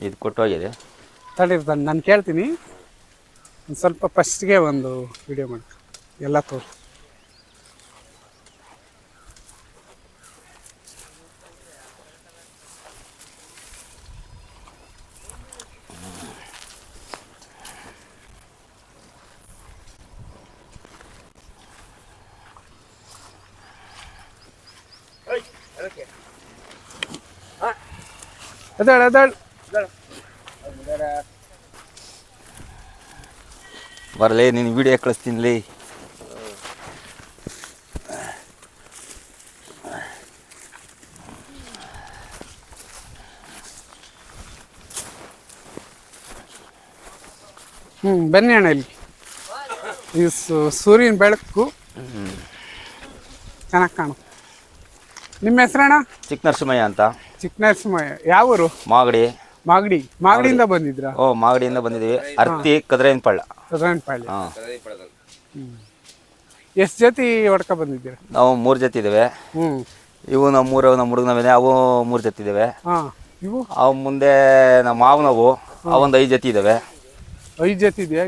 ಇದು ಕೊಟ್ಟೋಗಿದೆ. ತಡೀರಿ ನಾನು ಕೇಳ್ತೀನಿ. ಒಂದು ಸ್ವಲ್ಪ ಫಸ್ಟ್ಗೆ ಒಂದು ವಿಡಿಯೋ ಮಾಡಿ ಎಲ್ಲ ತೋರಿಸಿ. ಎದಾಳ್ ಬರಲೇ ನೀನು ವಿಡಿಯೋ ಕಳಿಸ್ತೀನಿ. ಬನ್ನಿ ಅಣ್ಣ ಇಲ್ಲಿ. ಈ ಸೂರ್ಯನ ಬೆಳಕು ಚೆನ್ನಾಗಿ ಕಾಣುತ್ತೆ. ನಿಮ್ಮ ಹೆಸರಣ್ಣ? ಚಿಕ್ಕ ನರಸಿಂಹಯ್ಯ ಅಂತ. ಚಿಕ್ಕ ನರಸಿಂಹಯ್ಯ. ಯಾವ ಊರು? ಮಾಗಡಿಯಿಂದ ಬಂದಿದ್ರಾ? ಓ, ಮಾಗಡಿಯಿಂದ ಬಂದಿದ್ದೀವಿ. ಅರ್ತಿ ಕದ್ರೇನಪಾಳ್ಯ. ಎಷ್ಟು ಜೊತೆ ಹೊಡ್ಕ ಬಂದಿದ್ದೀರಾ? ನಾವು 3 ಜೊತೆ ಇದ್ದೇವೆ. ಇವು ನಮ್ಮ ಹುಡುಗನವೇನೆ, ಅವು 3 ಜೊತೆ ಇದ್ದೇವೆ. ಇವು ಅವು ಮುಂದೆ ನಮ್ಮ ಮಾವನವು ಅವೊಂದು 5 ಜೊತೆ ಇದ್ದಾವೆ. 5 ಜೊತೆ ಇದೆಯಾ?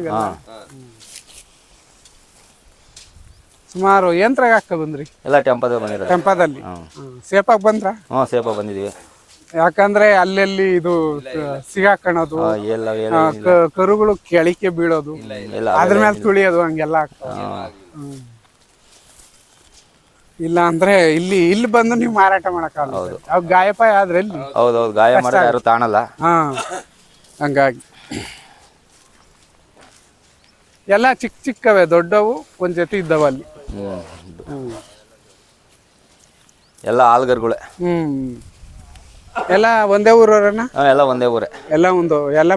ಸುಮಾರು ಯಂತ್ರಾಗ ಹಾಕ ಬಂದ್ರಿ? ಎಲ್ಲ ಟೆಂಪೋದಲ್ಲಿ. ಸೇಫಾಗಿ ಬಂದ್ರ? ಸೇಫಾಗಿ ಬಂದಿದ್ದೀವಿ. ಯಾಕಂದ್ರೆ ಅಲ್ಲೆಲ್ಲಿ ಇದು ಸಿಗಾಕಣೋದು, ಕರುಗಳು ಕೆಳಿಕೆ ಬೀಳೋದು, ಅದ್ರ ಮೇಲೆ ತುಳಿಯೋದು, ಹಂಗೆಲ್ಲ ಆಗ್ತದೆ. ಇಲ್ಲ ಅಂದ್ರೆ ಇಲ್ಲಿ ಬಂದು ನೀವು ಮಾರಾಟ ಮಾಡಕ್ಕಾಗಲ್ಲ. ಅವ್ ಗಾಯಪಾಯ ಆದ್ರೆ ಎಲ್ಲಿ? ಹೌದೌದು, ಗಾಯ ಮಾಡಿದ್ರೆ ಯಾರು ತಾಣಲ್ಲ. ಹಂಗಾಗಿ ಎಲ್ಲ ಚಿಕ್ಕವೇ, ದೊಡ್ಡವು ಒಂದ್ ಜೊತೆ ಇದ್ದವ ಅಲ್ಲಿ. ಎಲ್ಲ ಆಲ್ಗರ್ಗಳೇ. ಎಲ್ಲ ಒಂದೇ ಊರವ್ರನ್ನ? ಎಲ್ಲ ಒಂದೇ ಊರೇ. ಎಲ್ಲ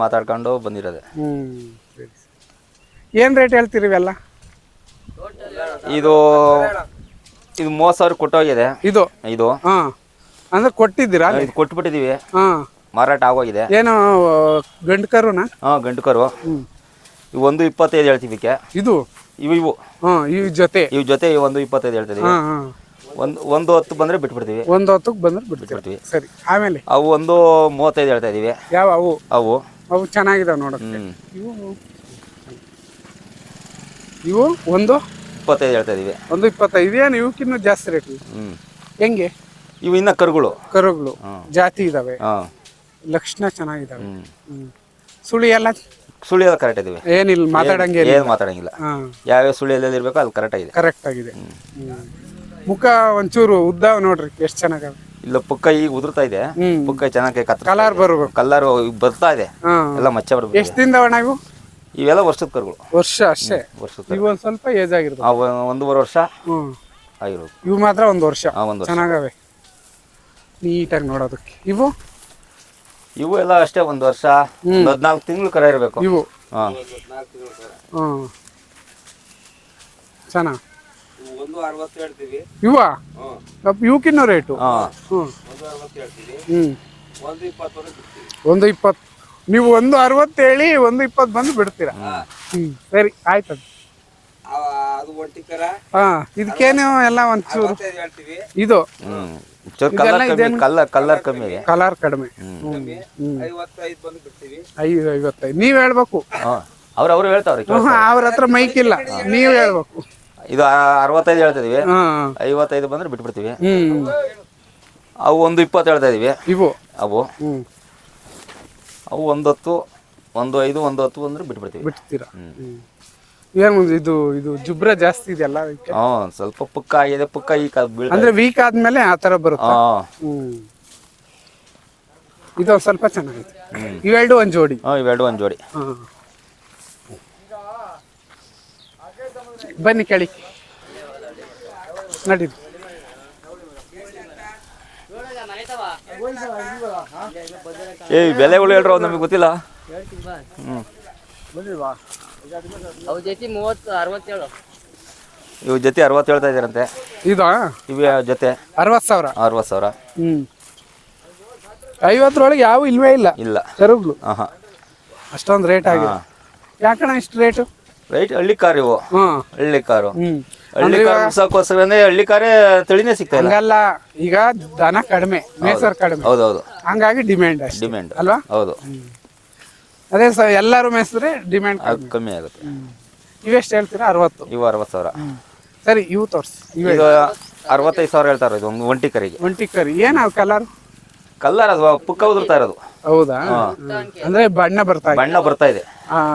ಮಾತಾಡ್ಕೊಂಡು ಬಂದಿರೋದೆ. ಏನ್ ರೇಟ್ ಹೇಳ್ತೀರಿ ಇವೆಲ್ಲ? ಇದು 30,000 ಕೊಟ್ಟೋಗಿದೆ. ಇದು ಅಂದ್ರೆ ಕೊಟ್ಟಿದ್ದೀರಾ? ಇದು ಕೊಟ್ಬಿಟ್ಟಿದೀವಿ, ಮಾರಾಟ ಆಗೋಗಿದೆ. ಏನು ಗಂಡು ಕರುನಾ? ಗಂಡು ಕರು. ಇವು 1.25 ಹೇಳ್ತೀವಿ. ಇವು ಜೊತೆ 1.25 ಹೇಳ್ತಿದೀವಿ. ಒಂದು 10 ಬಂದ್ರೆ ಬಿಟ್ಬಿಡ್ತೀವಿ. 10 ಬಂದ್ರೆ ಬಿಟ್ಬಿಡ್ತೀವಿ. ಸರಿ. ಆಮೇಲೆ ಅವು 1.35 ಹೇಳ್ತಾ ಇದೀವಿ. ಯಾವ ಅವು? ಅವು ಚೆನ್ನಾಗಿದಾವೆ ನೋಡಕ್ಕೆ. ಇವು 1.25 ಹೇಳ್ತಾ ಇದೀವಿ. 1.25. ಏನು ಇವಕ್ಕಿನ್ನೂ ಜಾಸ್ತಿ ರೇಟ್? ಹೆಂಗೆ? ಇವು ಇನ್ನ ಕರುಗಳು ಜಾತಿ ಇದಾವೆ, ಲಕ್ಷಣ ಚೆನ್ನಾಗಿದಾವೆ. ಸುಳಿ ಎಲ್ಲ ಕರೆಕ್ಟ್ ಇದೀವಿ. ಏನಿಲ್ಲ, ಮಾತಾಡಂಗಿಲ್ಲ. ಯಾವ್ಯಾವ ಸುಳಿಯಲ್ಲಿ ಇರ್ಬೇಕು ಅಲ್ಲಿ ಕರೆಕ್ಟ್ ಆಗಿದೆ. ಮುಖ ಒಂಚೂರು ಉದ್ದ ನೋಡ್ರಿ, ಎಷ್ಟು ಚೆನ್ನಾಗವೆ. ಇಲ್ಲ, ಪುಕ್ಕ ಈಗ ಉದುರ್ತಾ ಇದೆ. ಪುಕ್ಕ ಚೆನ್ನಾಗಿ ಕಲರ್ ಬರ್ಬೇಕು. ಕಲರ್ ಬರ್ತಾ ಇದೆ. ಎಲ್ಲ ಮಚ್ಚ ಬರ್ಬೇಕು. ಎಷ್ಟು ದಿನದವಣ ಇವು? ಇವೆಲ್ಲ ವರ್ಷದ ಕರುಗಳು. ವರ್ಷ ಅಷ್ಟೇ. ಇವು ಒಂದ್ ಸ್ವಲ್ಪ ಏಜ್ ಆಗಿರ್ಬೋದು. 1.5 ವರ್ಷ ಆಗಿರೋದು. ಇವು ಮಾತ್ರ 1 ವರ್ಷ. ಚೆನ್ನಾಗವೆ, ನೀಟಾಗಿ ನೋಡೋದಕ್ಕೆ. ಇವು ಎಲ್ಲ ಅಷ್ಟೇ 1 ವರ್ಷ 14 ತಿಂಗಳು ಕರ ಇರಬೇಕು. ಇವು ಚೆನ್ನಾಗಿ. ಇವಕ್ಕಿನ್ನೂ ರೇಟು 1.20. ನೀವು 1.60 ಹೇಳಿ 1.20 ಬಂದು ಬಿಡ್ತೀರಾ? ಸರಿ, ಆಯ್ತು. ಇದಕ್ಕೇನು ಎಲ್ಲ ಒಂಚೂರು ಇದು ಕಲರ್ ಕಮ್ಮಿ. ಕಲರ್ ಕಡಿಮೆ. 55 ನೀವ್ ಹೇಳ್ಬೇಕು. ಅವ್ರು ಹೇಳ್ತಾವ್ರಿ. ಅವ್ರ ಹತ್ರ ಮೈಕ್ ಇಲ್ಲ, ನೀವ್ ಹೇಳ್ಬೇಕು. ಇದು 65 ಹೇಳ್ತಿದೀವಿ. 55 ಬಂದ್ರೆ ಬಿಟ್ಬಿಡ್ತೀವಿ. ಅವು 1.20 ಹೇಳ್ತಾ ಇದೀವಿ. ಅವು 1.10, 1.5, 1.10 ಅಂದ್ರೆ ಬಿಟ್ಬಿಡ್ತೀರಾ? ಏನು ಇದು ಜುಬ್ರ ಜಾಸ್ತಿ ಇದೆಯಲ್ಲ? ಸ್ವಲ್ಪ ಪುಕ್ಕ ಆಗಿದೆ. ಪುಕ್ಕ ಅಂದ್ರೆ ವೀಕ್ ಆದ್ಮೇಲೆ ಆ ತರ ಬರುತ್ತೆ. ಇದು ಸ್ವಲ್ಪ ಚೆನ್ನಾಗಿದೆ. ಇವೆರಡು ಒಂದ್ ಜೋಡಿ. ಬನ್ನಿ ಕೇಳಿ, ನಡೀರಿ. ಬೆಲೆಗಳು ಹೇಳ್ರ, ನಮಗೆ ಗೊತ್ತಿಲ್ಲ. ಅವು ಜೊತೆ 30-67. ಇವು ಜೊತೆ 60 ಹೇಳ್ತಾ ಇದ್ದೀರಂತೆ. ಇವು ಜೊತೆ 60,000. 60,000. 50 ಯಾವ ಇಲ್ವೇ ಇಲ್ಲ ಕರುಗಳು. ಅಷ್ಟೊಂದು ರೇಟ್ ಆಗಿದೆ. ಯಾಕಣ್ಣ ಇಷ್ಟು ರೇಟು? ರೈಟ್ ಹಳ್ಳಿ ಕಾರ್ ಇವು, ಹ್ಮ್ ಹಳ್ಳಿ ಕಾರು. ಹ್ಮ್ ಹಳ್ಳಿ ಕಾರ್ ಉಳ್ಸಕ್ಕೋಸ್ಕರ ಹಳ್ಳಿ ಕಾರೇ ತಳಿನೇ ಸಿಗ್ತಾ ಇಲ್ಲ. ಹಂಗಲ್ಲ, ಈಗ ದನ ಕಡಿಮೆ, ಮೇಸರ್ ಕಡಿಮೆ, ಹೌದೌದು, ಹಂಗಾಗಿ ಡಿಮ್ಯಾಂಡ್ ಅಷ್ಟೇ ಡಿಮ್ಯಾಂಡ್ ಅಲ್ವಾ? ಹೌದು, ಅದೇ ಎಲ್ಲರೂ ಮೇಯಿಸಿದ್ರೆ ಡಿಮ್ಯಾಂಡ್ ಅದು ಕಮ್ಮಿ ಆಗುತ್ತೆ. ಇವೆಷ್ಟು ಹೇಳ್ತೀರಾ? 60. ಇವು 60,000. ಸರಿ, ಇವು ತೋರಿಸಿ. ಇದು 65,000 ಹೇಳ್ತಾರೆ. ಇದು ಒಂದು ಒಂಟಿ ಕರಿಗೆ. ಒಂಟಿ ಕರಿ ಏನು ಅದು ಕಲರ್? ಕಲ್ಲರ್ ಅದು ಪುಕ್ಕ ಉದುರ್ತಾ ಇರೋದು. ಹೌದಾ? ಅಂದ್ರೆ ಬಣ್ಣ ಬರ್ತಾ ಇದೆ. ಬಣ್ಣ ಬರ್ತಾ ಇದೆ.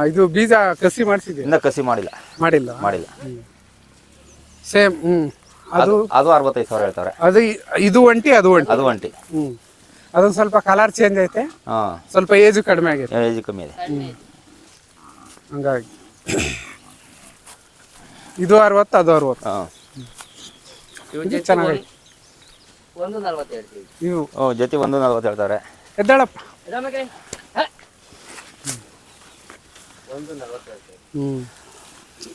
ಇದು ಬೀಜ ಕಸಿ ಮಾಡಿಸಿದೆ? ಇನ್ನ ಕಸಿ ಮಾಡಿಲ್ಲ. ಮಾಡಿಲ್ಲ. ಸೇಮ್. ಅದು 65,000 ಹೇಳ್ತಾರೆ. ಅದು ಇದು ಒಂಟಿ, ಅದು ಒಂಟಿ. ಅದು ಒಂಟಿ. ಅದೊಂದು ಸ್ವಲ್ಪ ಕಲರ್ ಚೇಂಜ್ ಐತೆ, ಸ್ವಲ್ಪ ಏಜು ಕಡಿಮೆ ಆಗೈತೆ. ಏಜ್ ಕಮ್ಮಿ ಇದೆ. ಹಂಗಾಗಿ ಇದು 60, ಅದು 60. ಇದು ಚೆನ್ನಾಗೈತೆ. 140 ಹೇಳ್ತೀವಿ. ಇವು ಜೊತೆ 140 ಹೇಳ್ತಾರೆ. ಎದ್ದಾಳಪ್ಪ. 140 ಹೇಳ್ತೀವಿ.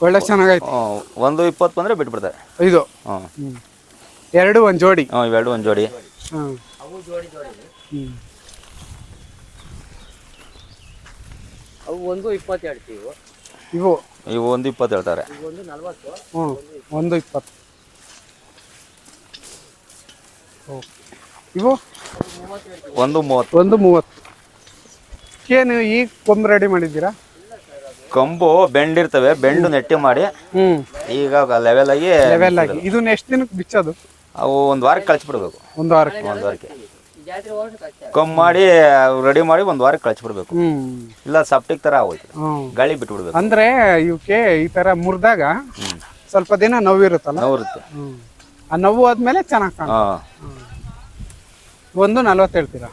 ಒಳ್ಳೆ ಚೆನ್ನಾಗೈತೆ. 120 ಬಂದ್ರೆ ಬಿಟ್ಬಿಡ್ತಾರೆ. ಇದು ಎರಡು ಒಂದು ಜೋಡಿ. ಇವೆರಡು ಒಂದು ಜೋಡಿ. ಅವು ಜೋಡಿ. ಅವು 120 ಹೇಳ್ತೀವಿ. ಇವು 120 ಹೇಳ್ತಾರೆ. 140. 120. ಇವು 130. 130. ಏನು ಈಗ ಕೊಂಬು ರೆಡಿ ಮಾಡಿದ್ದೀರಾ? ಕಂಬು ಬೆಂಡಿರ್ತವೆ, ಬೆಂಡು ನೆಟ್ಟಿ ಮಾಡಿ ಈಗ ಲೆವೆಲ್ ಆಗಿ ಇದನ್ನ ಎಷ್ಟು ದಿನಕ್ಕೆ ಬಿಚ್ಚೋದು? ಅವು ಒಂದು ವಾರಕ್ಕೆ ಕಳಿಸ್ಬಿಡ್ಬೇಕು. ಒಂದು ವಾರಕ್ಕೆ ಕಮ್ಮಿ ಮಾಡಿ ರೆಡಿ ಮಾಡಿ ಒಂದು ವಾರಕ್ಕೆ ಕಳಿಸ್ಬಿಡ್ಬೇಕು. ಇಲ್ಲ ಸಪ್ಟಿಕ್ ತರ ಆಗೋಯ್ತು, ಗಾಳಿ ಬಿಟ್ಬಿಡ್ಬೇಕು. ಅಂದ್ರೆ ಇವಕ್ಕೆ ಈ ತರ ಮುರಿದಾಗ ಸ್ವಲ್ಪ ದಿನ ನೋವಿರುತ್ತಲ್ಲ, ನೋವಿರುತ್ತೆ. ಆ ನೋವು ಆದ್ಮೇಲೆ ಚೆನ್ನಾಗಿ ಕಾಣ. 140 ಹೇಳ್ತೀರಾ?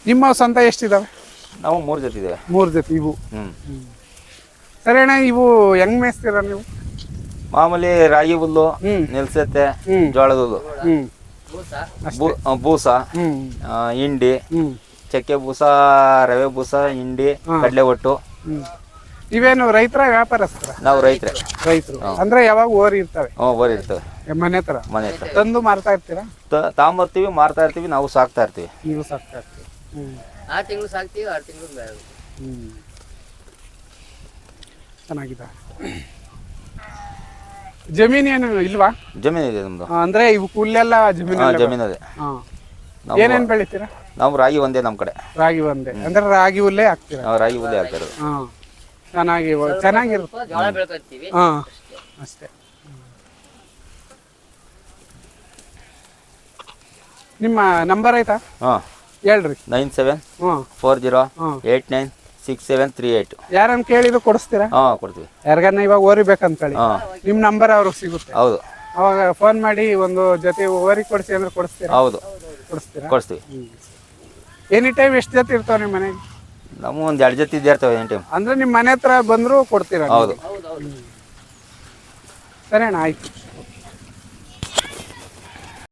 ನಿಮ್ಮ ಸ್ವಂತ ಎಷ್ಟಿದಾವೆ? ನಾವು 3 ಜೊತೆ ಇದ್ದೇವೆ. 3 ಜೊತೆ ಇವು. ಸರಿ ಅಣ್ಣ, ಇವು ಹೆಂಗ್ ಮೇಯಿಸ್ತೀರ ನೀವು? ಮಾಮೂಲಿ ರಾಗಿ ಹುಲ್ಲು, ನೆಲ್ಸತ್ತೆ, ಜೋಳದ ಹುಲ್ಲು, ಬೂಸ, ಹಿಂಡಿ, ಚಕ್ಕೆ ಬೂಸ, ರವೆ ಬೂಸ, ಹಿಂಡಿ, ಕಡಲೆ ಒಟ್ಟು. ಇವೇನು ರೈತರ ವ್ಯಾಪಾರಸ್ತರ? ನಾವು ರೈತರು. ಅಂದ್ರೆ ಯಾವಾಗ ಓರಿ ಇರ್ತವೆ? ಓರಿ ಇರ್ತವೆ ಮನೆ ಹತ್ರ. ತಂದು ಮಾರ್ತಾ ಇರ್ತೀರಾ? ತಾಂಬರ್ತೀವಿ, ಮಾರ್ತಾ ಇರ್ತೀವಿ, ನಾವು ಸಾಕ್ತಾ ಇರ್ತೀವಿ. ನೀವು ಸಾಕ್ತಾ ಇರ್ತೀವಿ. 6 ತಿಂಗಳು ಸಾಕ್ತೀವಿ, 6 ತಿಂಗಳು ಚೆನ್ನಾಗಿದೆ. ಜಮೀನೇನು ಇಲ್ವಾ? ಜಮೀನು ಇದೆ ನಮ್ದು. ಅಂದ್ರೆ ಇವು ಹುಲ್ಲೆಲ್ಲ ಜಮೀನು? ಜಮೀನು ಇದೆ. ಏನೇನ್ ಬೆಳಿತೀರಾ? ನಾವು ರಾಗಿ ಒಂದೇ ನಮ್ ಕಡೆ. ರಾಗಿ ಒಂದೇ ಅಂದ್ರೆ ರಾಗಿ ಹುಲ್ಲೇ ಹಾಕ್ತೀರಾ? ರಾಗಿ ಹುಲ್ಲೇ ಹಾಕ್ತಾರೆ. ಚೆನ್ನಾಗಿರುತ್ತೆ. ಜೋಳ ಬೆಳ್ಕೊತೀವಿ ಅಷ್ಟೇ. ನಿಮ್ಮ ನಂಬರ್ ಆಯ್ತಾ? ಹೇಳ್ರಿ. 9740896738. ಯಾರನ್ನ ಕೇಳಿದ್ರು ಕೊಡಿಸ್ತೀರಾ? ಕೊಡ್ತೀವಿ. ಯಾರಿಗನ್ನ ಇವಾಗ ಓರಿ ಬೇಕಂತೇಳಿ ನಿಮ್ ನಂಬರ್ ಅವ್ರಿಗೆ ಸಿಗುತ್ತೆ. ಹೌದು. ಅವಾಗ ಫೋನ್ ಮಾಡಿ ಒಂದು ಜೊತೆ ಓರಿ ಕೊಡಿಸಿ ಅಂದ್ರೆ ಕೊಡಿಸ್ತೀರಾ? ಹೌದು, ಕೊಡಿಸ್ತೀರಾ? ಕೊಡಿಸ್ತೀವಿ. ಎನಿ ಟೈಮ್ ಎಷ್ಟು ಜೊತೆ ಇರ್ತಾವ ನಿಮ್ಮ ಮನೆಗೆ? ನಮ್ಮ ಒಂದ್ 2 ಜೊತೆ ಇದ್ದೇ ಇರ್ತವೆ ಎನಿ ಟೈಮ್. ಅಂದ್ರೆ ನಿಮ್ಮ ಮನೆ ಹತ್ರ ಬಂದ್ರು ಕೊಡ್ತೀರಾ? ಹೌದು. ಸರಿ ಅಣ್ಣ, ಆಯ್ತು.